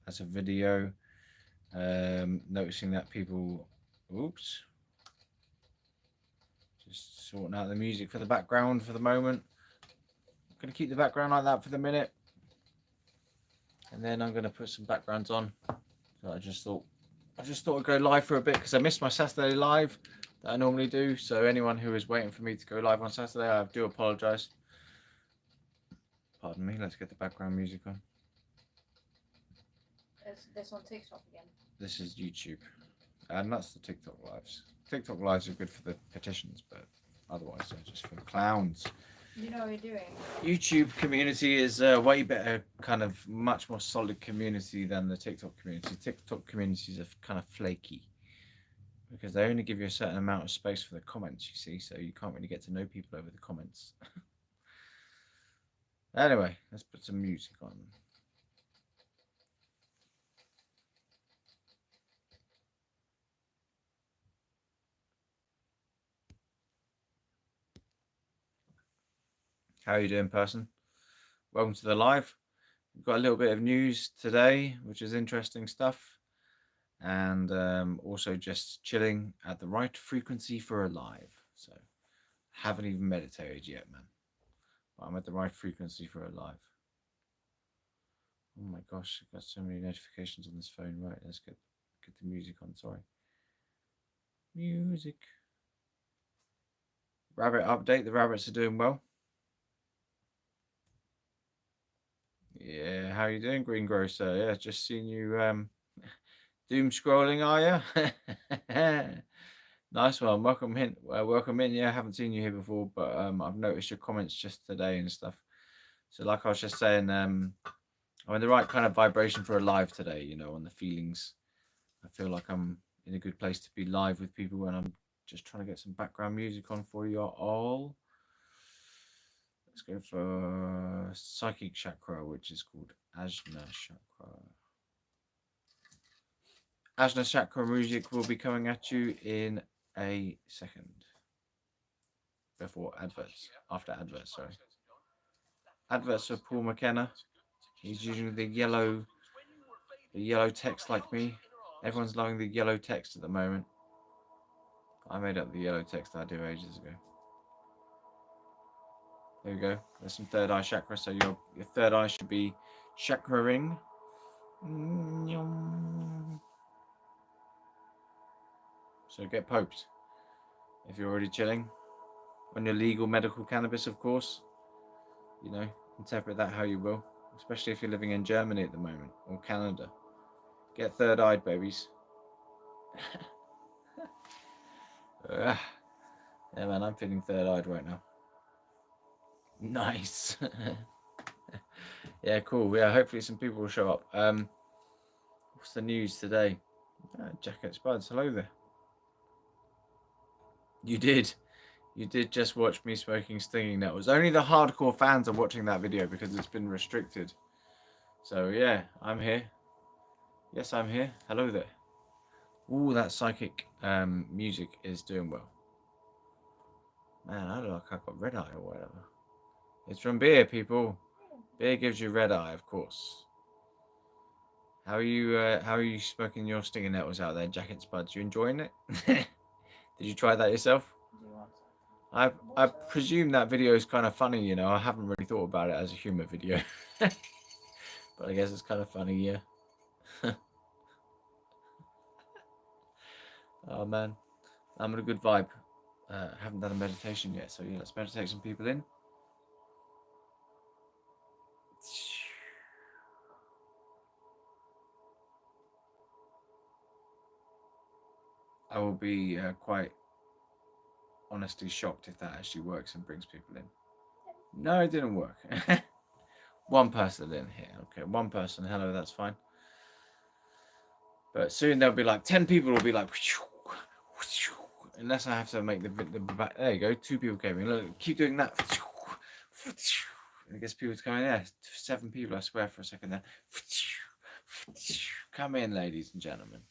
as a video. Noticing that people, oops, just sorting out the music for the background for the moment. I'm going to keep the background like that for the minute. And then I'm going to put some backgrounds on. So I just thought I'd go live for a bit because I missed my Saturday live that I normally do. So anyone who is waiting for me to go live on Saturday, I do apologise. Pardon me. Let's get the background music on. Is this on TikTok again? This is YouTube, and that's the TikTok lives. TikTok lives are good for the petitions, but otherwise they're just for the clowns. You know what you're doing. YouTube community is a way better, kind of much more solid community than the TikTok community. TikTok communities are kind of flaky because they only give you a certain amount of space for the comments, you see, so you can't really get to know people over the comments. Anyway, let's put some music on. How are you doing, person? Welcome to the live. We've got a little bit of news today, which is interesting stuff. And also just chilling at the right frequency for a live. So, haven't even meditated yet, man. But I'm at the right frequency for a live. Oh my gosh, I've got so many notifications on this phone. Right, let's get the music on. Sorry. Music. Rabbit update. The rabbits are doing well. Yeah, how are you doing, Green Grocer? Yeah, just seen you doom scrolling, are you? Nice one. Welcome in. Welcome in. Yeah, I haven't seen you here before, but I've noticed your comments just today and stuff. So like I was just saying, I'm in the right kind of vibration for a live today, you know, on the feelings. I feel like I'm in a good place to be live with people, and I'm just trying to get some background music on for you all. Let's go for Psychic Chakra, which is called Ajna Chakra. Ajna Chakra music will be coming at you in a second. Before adverts. After adverts, sorry. Adverts for Paul McKenna. He's using the yellow text like me. Everyone's loving the yellow text at the moment. I made up the yellow text idea ages ago. There we go. There's some third eye chakra, so your third eye should be chakra-ing. So get poked if you're already chilling. On your legal medical cannabis, of course. You know, interpret that how you will. Especially if you're living in Germany at the moment or Canada. Get third-eyed, babies. Yeah, man, I'm feeling third-eyed right now. Nice. Yeah, cool. Yeah, hopefully some people will show up. What's the news today? Jacket Spuds, hello there. You did just watch me smoking stinging nettles. Only the hardcore fans are watching that video because it's been restricted. So yeah, I'm here. Yes, I'm here. Hello there. Ooh, that psychic music is doing well. Man, I look like I've got red eye or whatever. It's from beer, people. Beer gives you red eye, of course. How are you smoking your stinging nettles out there, Jacket Spuds? You enjoying it? Did you try that yourself? Do you want some? I presume that video is kind of funny, you know. I haven't really thought about it as a humor video. But I guess it's kind of funny, yeah. Oh man, I'm in a good vibe. I haven't done a meditation yet, so yeah, let's meditate some people in. I will be quite honestly shocked if that actually works and brings people in. No, it didn't work. One person in here. Okay, one person. Hello, that's fine. But soon there'll be like 10 people will be like, unless I have to make the back. There you go. 2 people came in. Look, keep doing that. I guess people's coming there. 7 people, I swear, for a second there. Come in, ladies and gentlemen.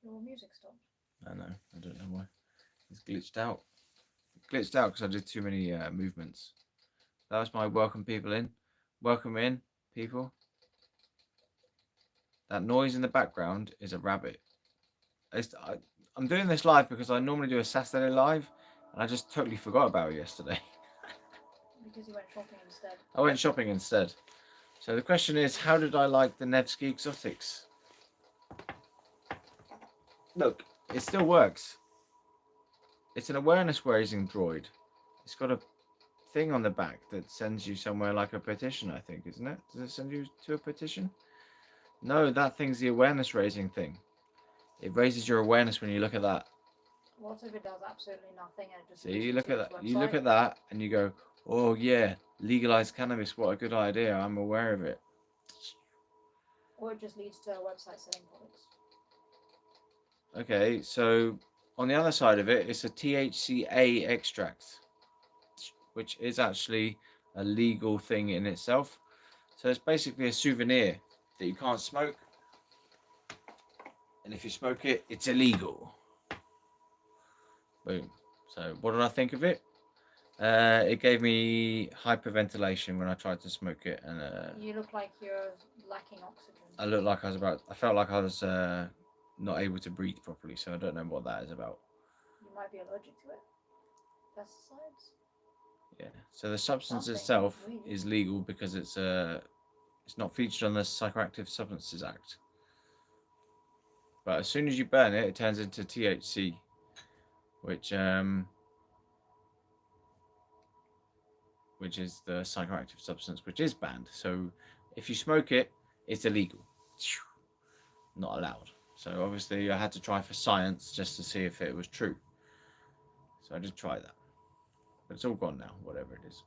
Your music stopped. I know. I don't know why. It's glitched out. It glitched out because I did too many movements. That was my welcome people in. Welcome in, people. That noise in the background is a rabbit. I'm doing this live because I normally do a Saturday live, and I just totally forgot about it yesterday. Because you went shopping instead. I went shopping instead. So the question is, how did I like the Nevsky Exotics? Look, it still works. It's an awareness-raising droid. It's got a thing on the back that sends you somewhere like a petition, I think, isn't it? Does it send you to a petition? No, that thing's the awareness-raising thing. It raises your awareness when you look at that. What if it does absolutely nothing and it just See, you leads look to at its that. You look website? at that, and you go, "Oh yeah, legalize cannabis. What a good idea. I'm aware of it." Or it just leads to a website selling products. Okay, so on the other side of it, it's a THCA extract, which is actually a legal thing in itself. So it's basically a souvenir that you can't smoke, and if you smoke it, it's illegal. Boom. So what did I think of it? It gave me hyperventilation when I tried to smoke it, and You look like you're lacking oxygen. I looked like I felt like I was not able to breathe properly. So I don't know what that is about. You might be allergic to it. Pesticides? Yeah. So the substance Something, itself really. is legal because it's not featured on the Psychoactive Substances Act. But as soon as you burn it, it turns into THC, which is the psychoactive substance which is banned. So if you smoke it, it's illegal. Not allowed. So obviously I had to try for science just to see if it was true. So I did try that. But it's all gone now, whatever it is.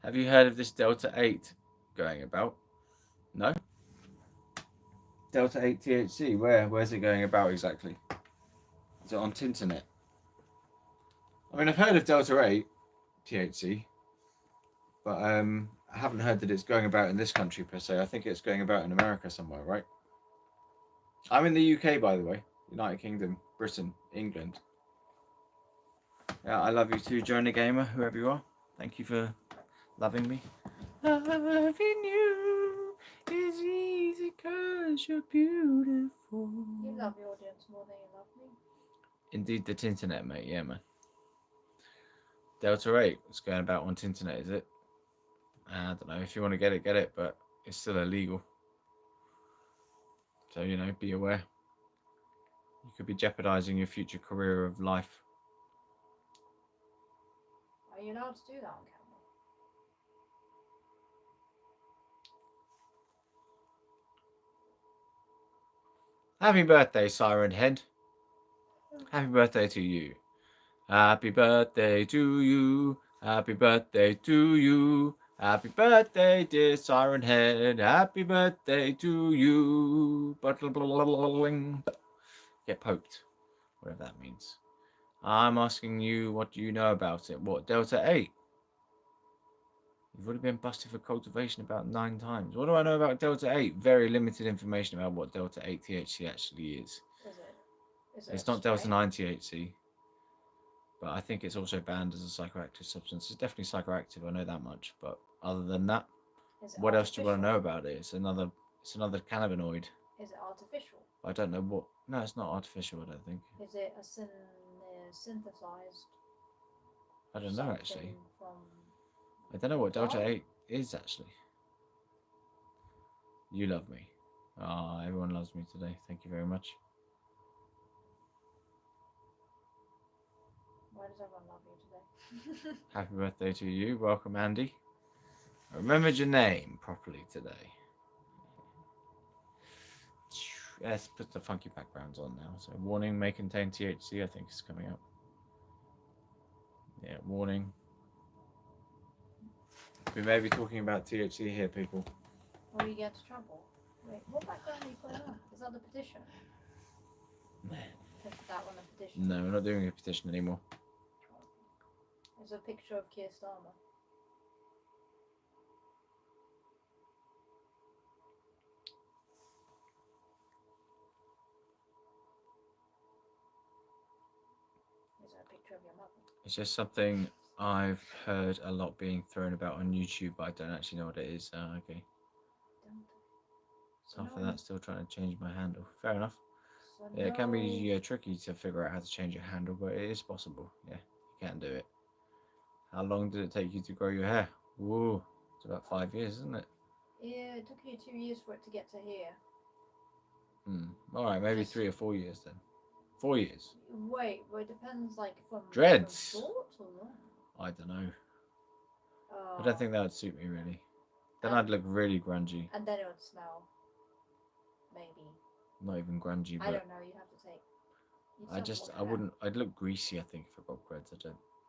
Have you heard of this Delta 8 going about? No? Delta 8 THC, where's it going about exactly? Is it on Tinternet? I mean, I've heard of Delta 8 THC, but I haven't heard that it's going about in this country per se. I think it's going about in America somewhere, right? I'm in the UK, by the way. United Kingdom, Britain, England. Yeah, I love you too, Jonah Gamer, whoever you are. Thank you for loving me. Loving you is easy cause you're beautiful. You love your audience more than you love me. Indeed, the Tinternet, mate. Yeah, man. Delta 8. It's going about on Tinternet, is it? I don't know. If you want to get it, but it's still illegal. So, be aware. You could be jeopardizing your future career of life. Are you allowed to do that on camera? Happy birthday, Siren Head. Happy birthday to you. Happy birthday to you. Happy birthday to you. Happy birthday, dear Siren Head. Happy birthday to you. Get poked. Whatever that means. I'm asking you, what do you know about it? What, Delta 8? You've already been busted for cultivation about 9 times. What do I know about Delta 8? Very limited information about what Delta 8 THC actually is. Is it It's a not Delta strain? 9 THC. But I think it's also banned as a psychoactive substance. It's definitely psychoactive, I know that much. But other than that, Is it what else do you want to artificial? know about it? It's another cannabinoid. Is it artificial? I don't know what. No, it's not artificial, I don't think. Is it a synthesized I don't know, actually. something from I don't know what Delta God? 8 is, actually. You love me. Ah, everyone loves me today. Thank you very much. Why does everyone love you today? Happy birthday to you. Welcome, Andy. I remembered your name properly today. Let's put the funky backgrounds on now. So, warning may contain THC, I think, is coming up. Yeah, warning. We may be talking about THC here, people. Or you get into trouble. Wait, what background are you putting on? Is that the petition? Is that one a petition? No, we're not doing a petition anymore. There's a picture of Keir Starmer. Is there a picture of your mother? It's just something I've heard a lot being thrown about on YouTube, but I don't actually know what it is. Okay. Don't. So So after no. that, still trying to change my handle. Fair enough. So Yeah, it can no. be tricky to figure out how to change your handle, but it is possible. Yeah, you can do it. How long did it take you to grow your hair? Whoa, it's about 5 years, isn't it? Yeah, it took you 2 years for it to get to here. All right, maybe Just 3 or 4 years then. 4 years. wait. Well, it depends, like from Dreads. short or long. I don't know. I Oh. don't think that would suit me really. Then I'd look really grungy. And then it would smell. Maybe. Not even grungy, I but don't know. You have to take. I wouldn't. I'd look greasy. I think if I got dreads. I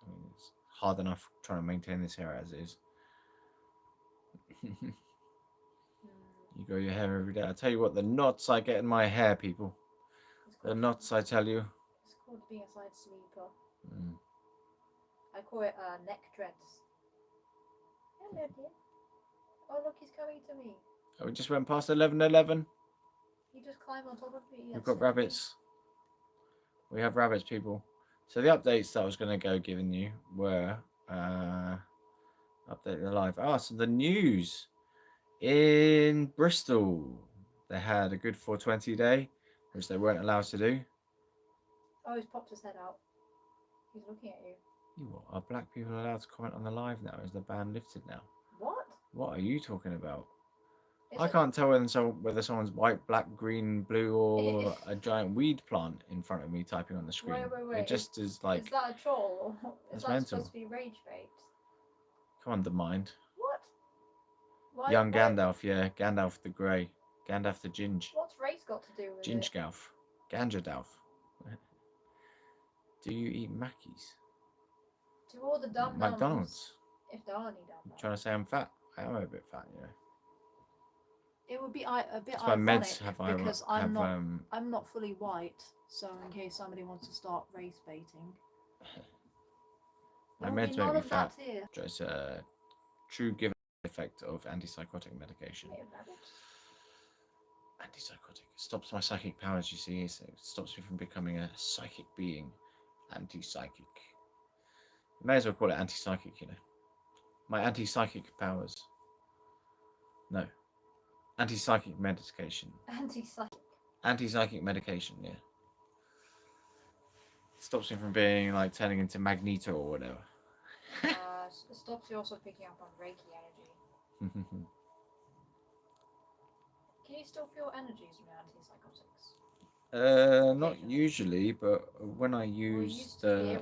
mean, it's hard enough trying to maintain this hair as is. You grow your hair every day. I tell you what, the knots I get in my hair, people. The knots, I tell you. It's called being a side sleeper. Mm. I call it neck dreads. Hello, dear. Oh, look, he's coming to me. Oh, we just went past 11:11. He just climbed on top of me. We've got rabbits. We have rabbits, people. So the updates that I was going to go giving you were update the live. So the news in Bristol, they had a good 420 day, which they weren't allowed to do. Oh, he's popped his head out. He's looking at you. What, are black people allowed to comment on the live now? Is the ban lifted now? What? What are you talking about? Is I it? can't tell whether someone's white, black, green, blue, or a giant weed plant in front of me typing on the screen. Wait. It just is like. Is that a troll? Or is that mental. supposed to be rage bait? Come on, the mind. What? Why, Young Gandalf, yeah. Gandalf the Grey. Gandalf the Ginge. What's race got to do with it? Ginge-Galf. Ganjadalf. Do you eat Mackies? To all the dumb McDonald's. If there are any dumb I'm trying to say I'm fat. I am a bit fat, you know. It would be a bit That's why ironic meds have because I'm have, not fully white, so in case somebody wants to start race baiting. my meds make me fat. It's a true given effect of antipsychotic medication. Antipsychotic. It stops my psychic powers, you see. So it stops me from becoming a psychic being. Antipsychic. You may as well call it antipsychic, you know. My antipsychic powers. No. Antipsychic medication. Antipsychic medication, yeah. It stops me from being like turning into Magneto or whatever. It stops you also picking up on Reiki energy. Can you still feel energies from your antipsychotics? Not usually, but when I use the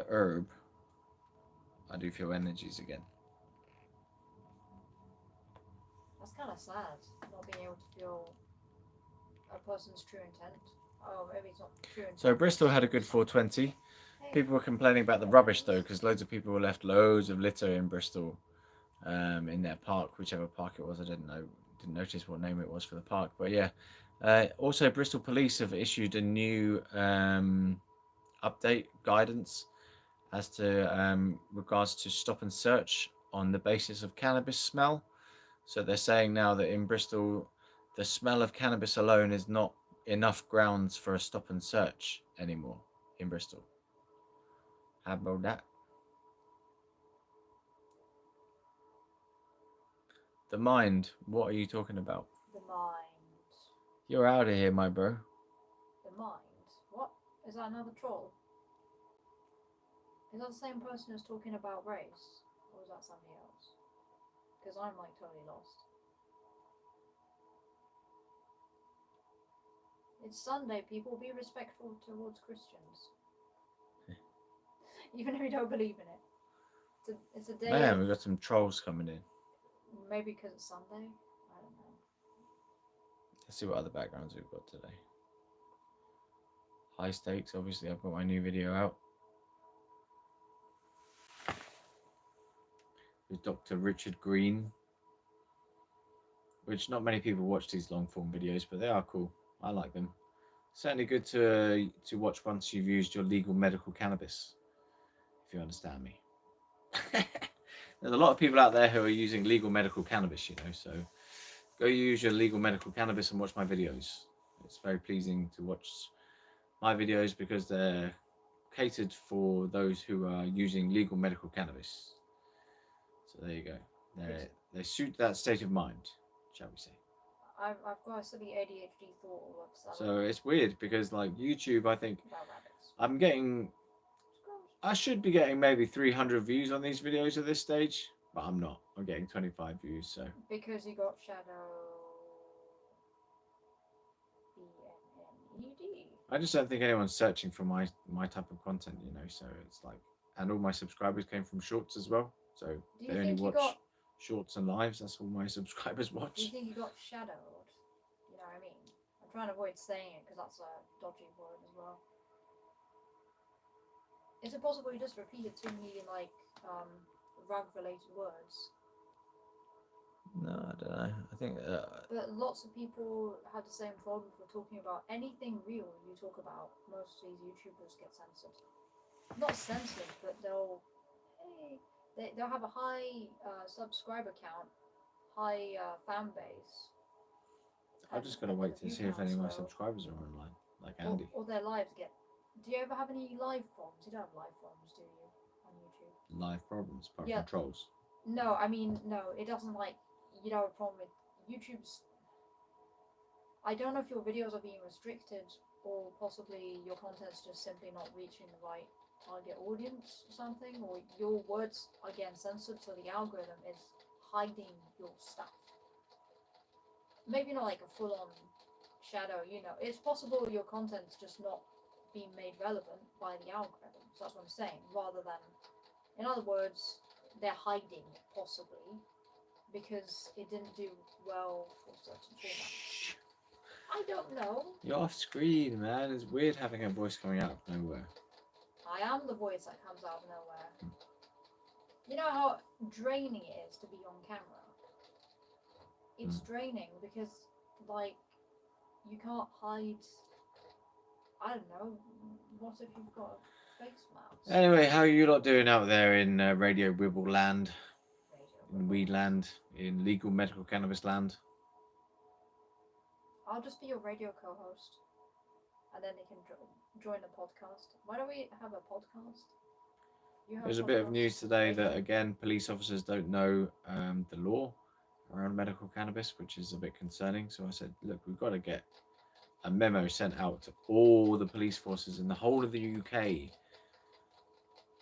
herb, I do feel energies again. That's kind of sad, not being able to feel a person's true intent. Oh, maybe it's not true intent. So Bristol had a good 420. People were complaining about the rubbish though, because loads of people left loads of litter in Bristol, in their park, whichever park it was. I didn't notice what name it was for the park, but yeah. Also, Bristol Police have issued a new update guidance as to regards to stop and search on the basis of cannabis smell. So they're saying now that in Bristol, the smell of cannabis alone is not enough grounds for a stop and search anymore in Bristol. How about that? The mind. What are you talking about? The mind. You're out of here, my bro. The mind. What? Is that another troll? Is that the same person who's talking about race? Or is that somebody else? Because I'm like totally lost. It's Sunday, people. Be respectful towards Christians. Even if you don't believe in it. It's a day. Man, we've got some trolls coming in. Maybe because it's Sunday? I don't know. Let's see what other backgrounds we've got today. High stakes, obviously. I've got my new video out. With Dr. Richard Green. Which not many people watch these long form videos, but they are cool. I like them. Certainly good to watch once you've used your legal medical cannabis. If you understand me. There's a lot of people out there who are using legal medical cannabis, you know, so go use your legal medical cannabis and watch my videos. It's very pleasing to watch my videos because they're catered for those who are using legal medical cannabis. So there you go. They suit that state of mind, shall we say. I've got a silly ADHD thought all of a sudden So it's weird because like YouTube, I think about rabbits. I'm getting, I should be getting maybe 300 views on these videos at this stage, but I'm not. I'm getting 25 views, so. Because you got Shadow BNNED. I just don't think anyone's searching for my type of content, you know. So it's like, and all my subscribers came from shorts as well. So Do you they only think you watch got? shorts and lives. That's all my subscribers Do you watch. think you got shadowed? You know what I mean? I'm trying to avoid saying it because that's a dodgy word as well. Is it possible you just repeated too many like rug-related words? No, I don't know. I think. But lots of people have the same problem for talking about anything real you talk about. Most of these YouTubers get censored. Not censored, but they'll have a high subscriber count, high fan base. I've just got to wait to see if any of my subscribers are online, like Andy. Or their lives get. Do you ever have any live problems? You don't have live problems, do you, on YouTube? Live problems, apart Yeah. from trolls. No, I mean no. It doesn't like you don't have a problem with YouTube's. I don't know if your videos are being restricted or possibly your content's just simply not reaching the right target audience or something, or your words are getting censored, so the algorithm is hiding your stuff. Maybe not like a full-on shadow, you know. It's possible your content's just not being made relevant by the algorithm. So that's what I'm saying. Rather than, in other words, they're hiding it possibly because it didn't do well for certain formats. I don't know. You're off screen, man. It's weird having a voice coming out of nowhere. I am the voice that comes out of nowhere. You know how draining it is to be on camera? It's draining because, like, you can't hide. I don't know. What if you've got a face mask? Anyway, how are you lot doing out there in Radio Wibble land, in Weed land, in legal medical cannabis land? I'll just be your radio co-host, and then you can join the podcast. Why don't we have a podcast? There's a bit of news today that, again, police officers don't know the law around medical cannabis, which is a bit concerning. So I said, look, we've got to get a memo sent out to all the police forces in the whole of the UK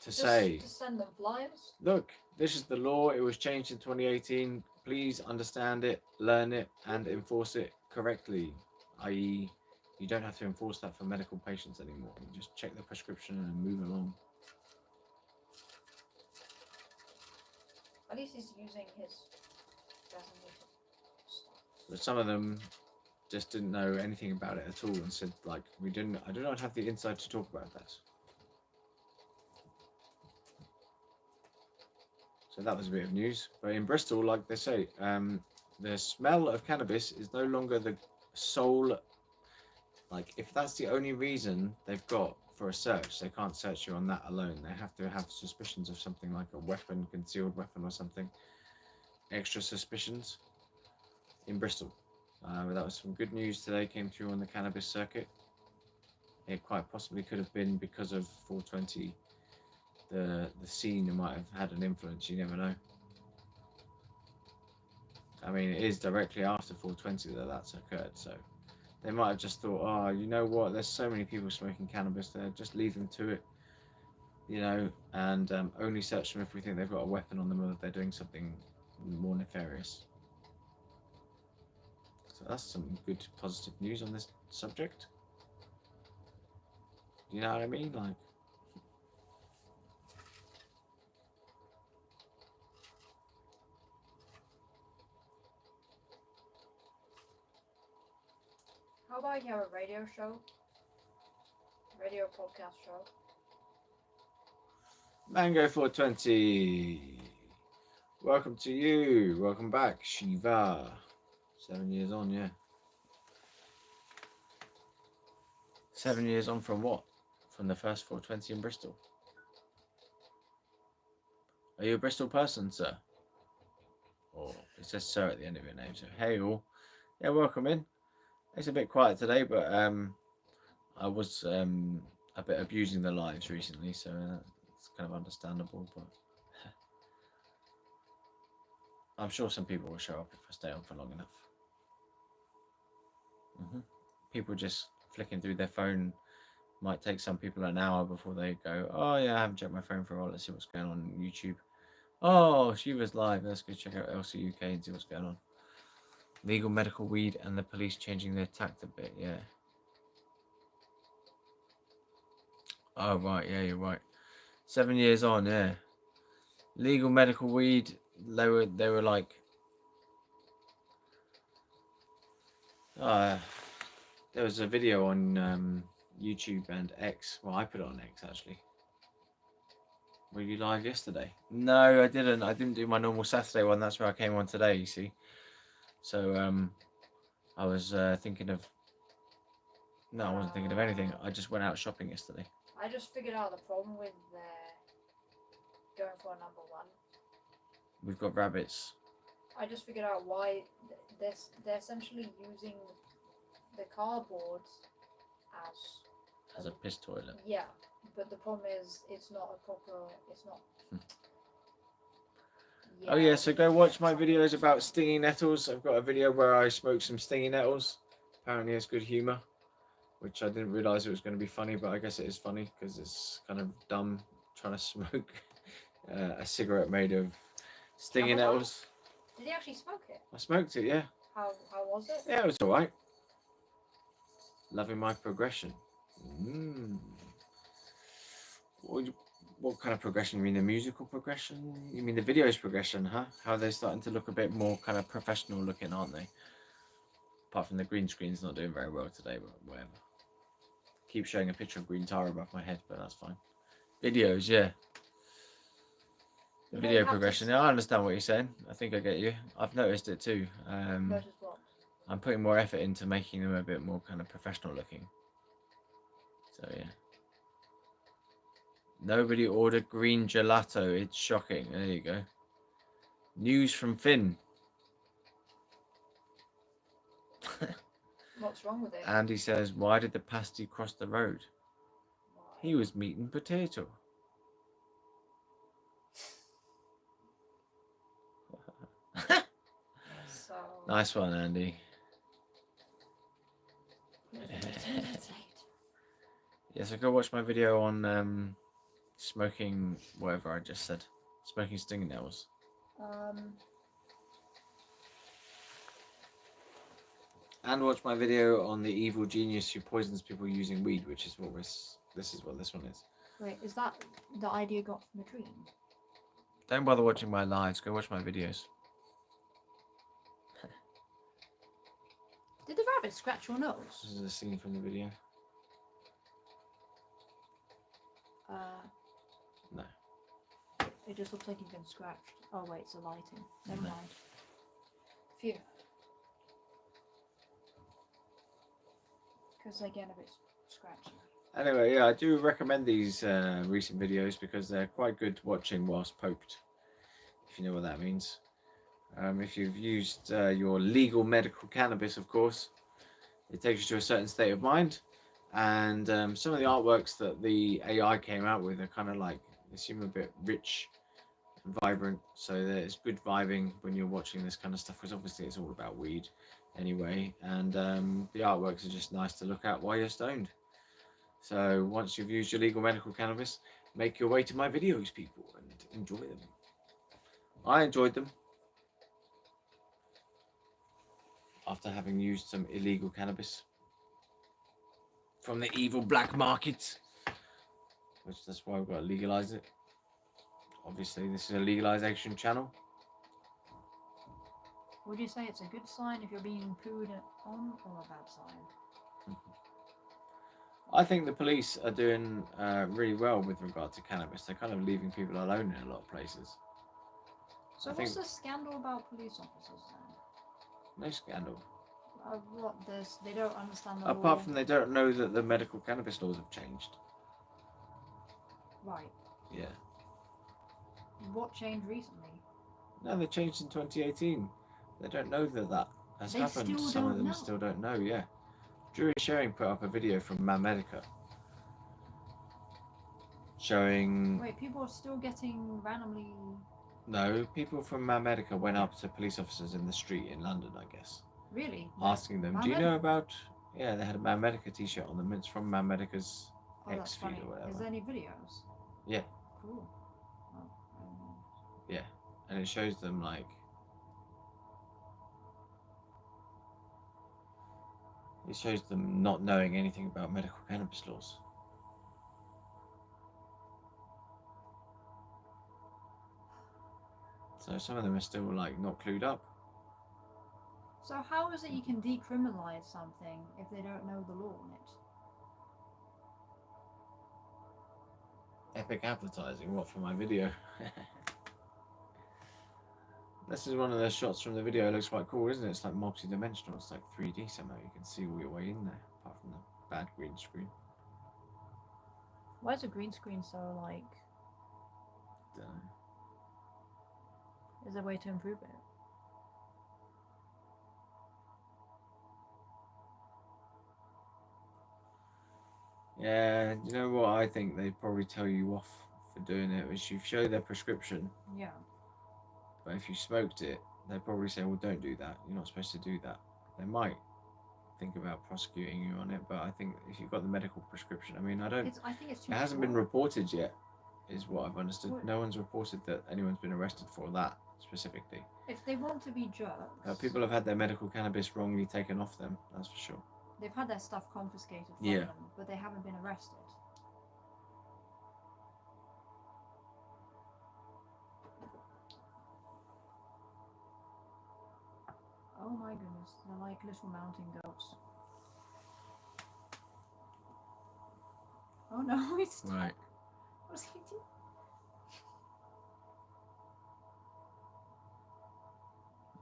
to say, just send them flyers. Look, this is the law. It was changed in 2018. Please understand it, learn it, and enforce it correctly. I.e., you don't have to enforce that for medical patients anymore. You just check the prescription and move along. At least he's using his designated stuff. But some of them just didn't know anything about it at all and said, like, I do not have the insight to talk about that. So that was a bit of news. But in Bristol, like they say, the smell of cannabis is no longer the sole, like, if that's the only reason they've got for a search, they can't search you on that alone. They have to have suspicions of something like a weapon, concealed weapon or something. Extra suspicions in Bristol. That was some good news today, came through on the cannabis circuit. It quite possibly could have been because of 420. The scene might have had an influence, you never know. I mean, it is directly after 420 that that's occurred, so they might have just thought, oh, you know what, there's so many people smoking cannabis there, just leave them to it, you know, and only search them if we think they've got a weapon on them or if they're doing something more nefarious. So that's some good positive news on this subject. Do you know what I mean? Like, How about you have a radio show? Radio podcast show? Mango 420. Welcome to you. Welcome back, Shiva. 7 years on, yeah. 7 years on from what? From the first 420 in Bristol. Are you a Bristol person, sir? Or it says sir at the end of your name, so hey all. Yeah, welcome in. It's a bit quiet today, but I was a bit abusing their lives recently, so it's kind of understandable. But I'm sure some people will show up if I stay on for long enough. People just flicking through their phone might take some people an hour before they go, oh yeah, I haven't checked my phone for a while, let's see what's going on YouTube. Oh, she was live, let's go check out LCUK and see what's going on. Legal medical weed and the police changing their tact a bit, yeah. Oh right, yeah, you're right. 7 years on, yeah. Legal medical weed, they were like there was a video on YouTube and X. Well, I put it on X actually. Were you live yesterday? No, I didn't. I didn't do my normal Saturday one. That's where I came on today, you see. So I was thinking of... No, I wasn't thinking of anything. I just went out shopping yesterday. I just figured out the problem with going for a number one. We've got rabbits. I just figured out why they're essentially using the cardboard as a piss toilet. Yeah, but the problem is it's not a proper. It's not. Yeah. Oh yeah, so go watch my videos about stinging nettles. I've got a video where I smoke some stinging nettles. Apparently it's good humour, which I didn't realise it was going to be funny, but I guess it is funny because it's kind of dumb trying to smoke a cigarette made of stinging nettles. Did you actually smoke it? I smoked it, yeah. How was it? Yeah, it was alright. Loving my progression. What kind of progression? You mean the musical progression? You mean the videos progression, huh? How they're starting to look a bit more kind of professional looking, aren't they? Apart from the green screen's not doing very well today, but whatever. Keep showing a picture of green Tara above my head, but that's fine. Videos, yeah. The video progression. Yeah, I understand what you're saying. I think I get you. I've noticed it too. Noticed what? I'm putting more effort into making them a bit more kind of professional looking. So yeah. Nobody ordered green gelato. It's shocking. There you go. News from Finn. What's wrong with it? Andy says, why did the pasty cross the road? Why? He was meat and potato. So... Nice one, Andy. Yeah, so go watch my video on smoking whatever I just said. Smoking stinging nettles. And watch my video on the evil genius who poisons people using weed, which is what this is what this one is. Wait, is that the idea got from a dream? Don't bother watching my lives, go watch my videos. Did the rabbit scratch your nose? This is a scene from the video. No. It just looks like you've been scratched. Oh wait, it's the lighting. Never mind. Phew. Because they get a bit scratchy. Anyway, yeah, I do recommend these recent videos because they're quite good watching whilst poked, if you know what that means. If you've used your legal medical cannabis, of course, it takes you to a certain state of mind. And some of the artworks that the AI came out with are kind of like, they seem a bit rich and vibrant. So there's good vibing when you're watching this kind of stuff, because obviously it's all about weed anyway. And the artworks are just nice to look at while you're stoned. So once you've used your legal medical cannabis, make your way to my videos, people, and enjoy them. I enjoyed them. After having used some illegal cannabis from the evil black market, which that's why we've got to legalise it. Obviously, this is a legalisation channel. Would you say it's a good sign if you're being pooed on, or a bad sign? I think the police are doing really well with regard to cannabis. They're kind of leaving people alone in a lot of places. So what's the scandal about police officers then? No scandal. What? They don't understand the Apart law. from they don't know that the medical cannabis laws have changed. Right. Yeah. What changed recently? No, they changed in 2018. They don't know that that has happened. Some of them still don't know, yeah. Jury Sharing put up a video from Mamedica showing. Wait, people are still getting randomly. No, people from Medica went up to police officers in the street in London, I guess, Really? asking them, "Do you know about?" Yeah, they had a Medica T-shirt on them. It's from Medica's Oh, that's X feed funny. or whatever. Is there any videos? Yeah. Cool. Oh, I don't know. Yeah, and it shows them like. It shows them not knowing anything about medical cannabis laws. So some of them are still like not clued up. So how is it you can decriminalize something if they don't know the law on it? Epic advertising, what for my video? This is one of the shots from the video. It looks quite cool, isn't it? It's like multi-dimensional. It's like 3D somehow. You can see all your way in there, apart from the bad green screen. Why is a green screen so like? Don't know. Is there a way to improve it? Yeah, you know what? I think they probably tell you off for doing it. Is you show their prescription, Yeah. but if you smoked it, they probably say, "Well, don't do that. You're not supposed to do that." They might think about prosecuting you on it, but I think if you've got the medical prescription, I mean, I think it's too. It hasn't been reported yet, is what I've understood. What? No one's reported that anyone's been arrested for that specifically. If they want to be jerks, People have had their medical cannabis wrongly taken off them. That's for sure. they've had their stuff confiscated from Yeah. them, but they haven't been arrested. Oh my goodness, they're like little mountain goats. Oh no, he's stuck. Right. What's he doing?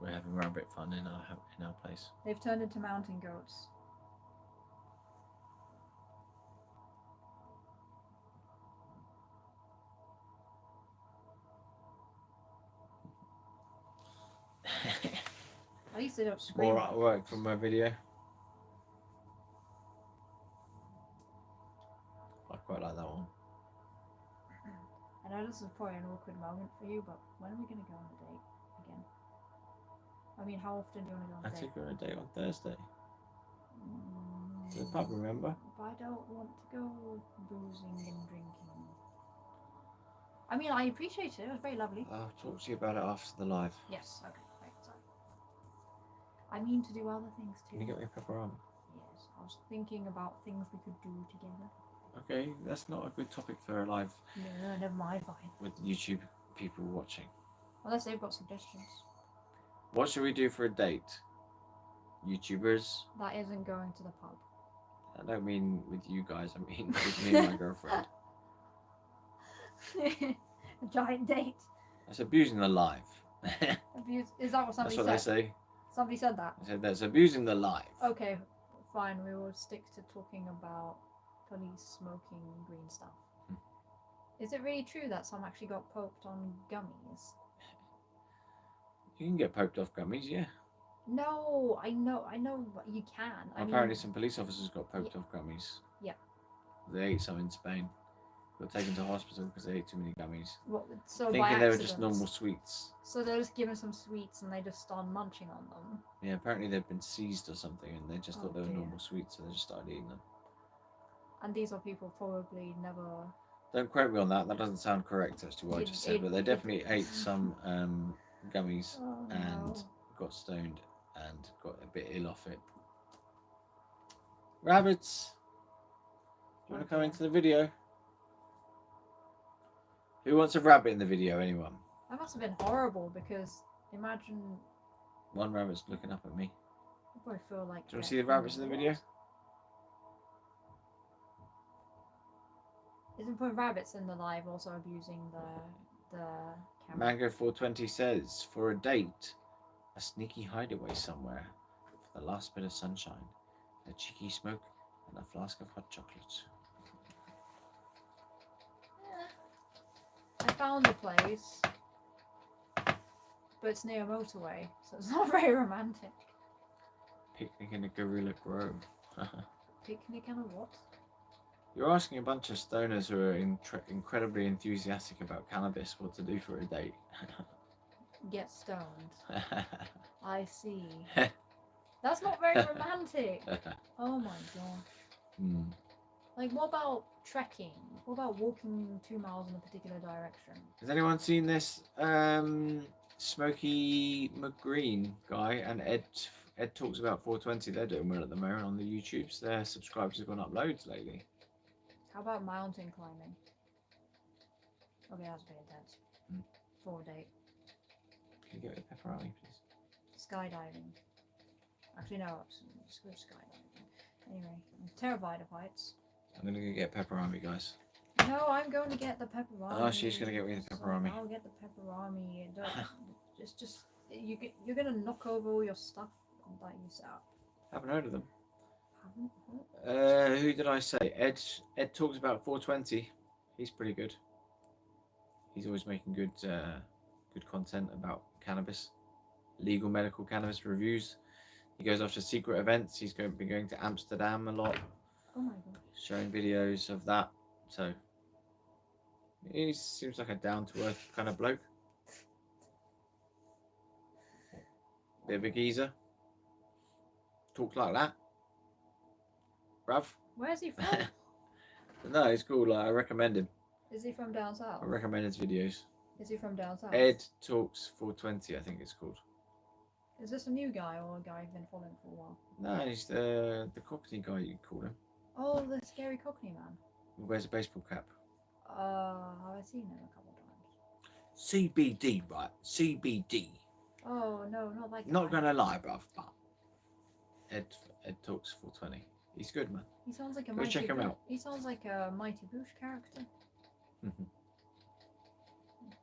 We're having rabbit fun in our place. They've turned into mountain goats. At least they don't scream. More artwork from my video. I quite like that one. I know this is probably an awkward moment for you, but when are we going to go on a date again? I mean, how often do you want to go on a I date? took her on a date on Thursday. To the pub, remember? But I don't want to go boozing and drinking. I mean, I appreciate it. It was very lovely. I'll talk to you about it after the live. Yes, okay. Right, sorry. I mean to do other things too. Can you get me a pepperoni? Yes, I was thinking about things we could do together. Okay, that's not a good topic for a live No, never mind, fine. with YouTube people watching. Unless they've got suggestions. What should we do for a date? YouTubers? That isn't going to the pub. I don't mean with you guys, I mean with me and my girlfriend. A giant date. That's abusing the live. Abuse. Is that what somebody That's what said? they say. Somebody said that. I said that's abusing the live. Okay, fine. We will stick to talking about police smoking green stuff. Is it really true that some actually got poked on gummies? You can get poked off gummies, yeah. No, I know you can. Apparently some police officers got poked off gummies. Yeah. They ate some in Spain. Got taken to hospital because they ate too many gummies. So Thinking by they were accident. just normal sweets. So they're just given some sweets and they just start munching on them. Yeah, apparently they'd been seized or something and they just thought they were dear. normal sweets, so they just started eating them. And these are people probably never. Don't quote me on that. That doesn't sound correct as to what I just said, but they definitely ate some gummies and got stoned and got a bit ill off it. Rabbits! Do you want to come into the video? Who wants a rabbit in the video? Anyone? That must have been horrible because imagine. One rabbit's looking up at me. I probably feel like. Do you want to see the rabbits in the video? Isn't putting rabbits in the live also abusing the camera? Mango 420 says, for a date, a sneaky hideaway somewhere for the last bit of sunshine, a cheeky smoke, and a flask of hot chocolate. I found the place, but it's near a motorway, so it's not very romantic. Picnic in a gorilla grove. Picnic and a what? You're asking a bunch of stoners who are incredibly enthusiastic about cannabis what to do for a date. Get stoned. I see. That's not very romantic. Oh my gosh. Hmm. Like, what about trekking? What about walking 2 miles in a particular direction? Has anyone seen this Smokey McGreen guy and Ed talks about 420? They're doing well at the moment on the YouTubes. Their subscribers have gone up loads lately. How about mountain climbing? Okay, that's a bit intense. Hmm. For a date. Can you get a pepperoni, please? Skydiving. Actually, no, screw skydiving. Anyway, I'm terrified of heights. I'm gonna go get pepperoni, guys. No, I'm going to get the pepperoni. Oh, she's gonna get me the pepperoni. So I'll get the pepperoni. It's just you're gonna knock over all your stuff that you set up. Haven't heard of them. Haven't? Who did I say? Ed talks about 420. He's pretty good. He's always making good content about cannabis, legal medical cannabis reviews. He goes off to secret events. He's been going to Amsterdam a lot. Oh my god. Showing videos of that. So he seems like a down-to-earth kind of bloke. Bit of a geezer. Talks like that. Bruv. Where's he from? No, he's cool. I recommend him. Is he from down south? I recommend his videos. Is he from down south? Ed Talks 420, I think it's called. Is this a new guy or a guy you've been following for a while? No, he's the Cockney guy, you call him. Oh, the scary Cockney man. He wears a baseball cap. I've seen him a couple of times. CBD, right? CBD. Oh no, not like that. Not gonna lie, bruv, but Ed Talks 420. He's good, man. He sounds like a Go check him out. He sounds like a Mighty Boosh character.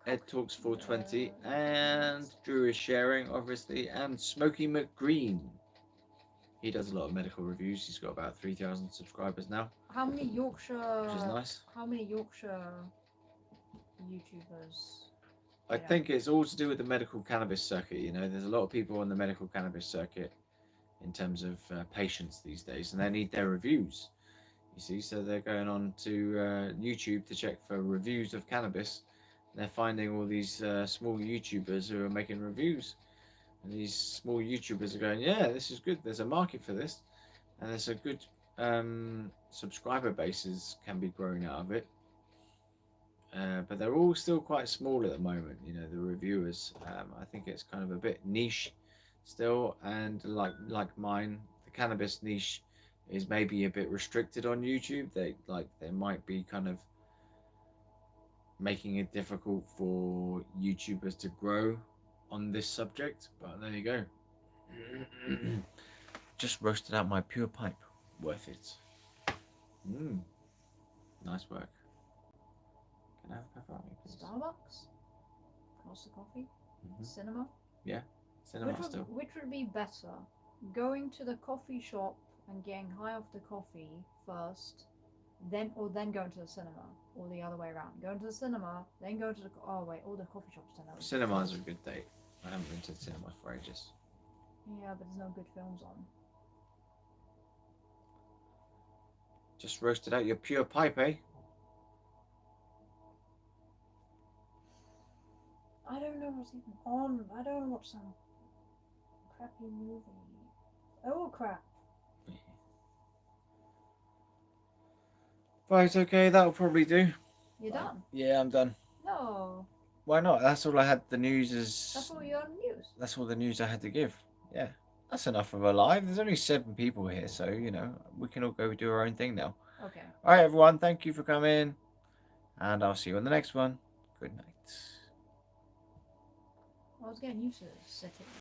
Ed Talks 420 and Drew is sharing, obviously, and Smokey McGreen. He does a lot of medical reviews. He's got about 3,000 subscribers now. How many Yorkshire? Which is nice. How many Yorkshire YouTubers? I think it's all to do with the medical cannabis circuit. You know, there's a lot of people on the medical cannabis circuit in terms of patients these days, and they need their reviews. You see, so they're going on to YouTube to check for reviews of cannabis. They're finding all these small YouTubers who are making reviews, and these small YouTubers are going, yeah, this is good, there's a market for this, and there's a good subscriber bases can be grown out of it, but they're all still quite small at the moment, you know, the reviewers. I think it's kind of a bit niche still, and like mine, the cannabis niche is maybe a bit restricted on YouTube. They might be kind of making it difficult for YouTubers to grow on this subject, but there you go. Just roasted out my pure pipe. Worth it. Nice work. Can I have pepperoni, please? Starbucks, Costa Coffee, Cinema. Yeah, cinema still. Which would be better, going to the coffee shop and getting high off the coffee first, then going to the cinema, or the other way around? Going to the cinema, then go to the all the coffee shops don't know. Cinema's a good date. I haven't been to the cinema for ages. Yeah, but there's no good films on. Just roasted out your pure pipe, eh? I don't know what's even on. I don't watch some crappy movie. Oh crap. Right, okay, that'll probably do. You're done? Yeah, I'm done. No. Why not? That's all I had. The news is... That's all your news? That's all the news I had to give. Yeah. That's enough of a live. There's only 7 people here, so, you know, we can all go do our own thing now. Okay. All right, everyone. Thank you for coming. And I'll see you on the next one. Good night. I was getting used to sitting.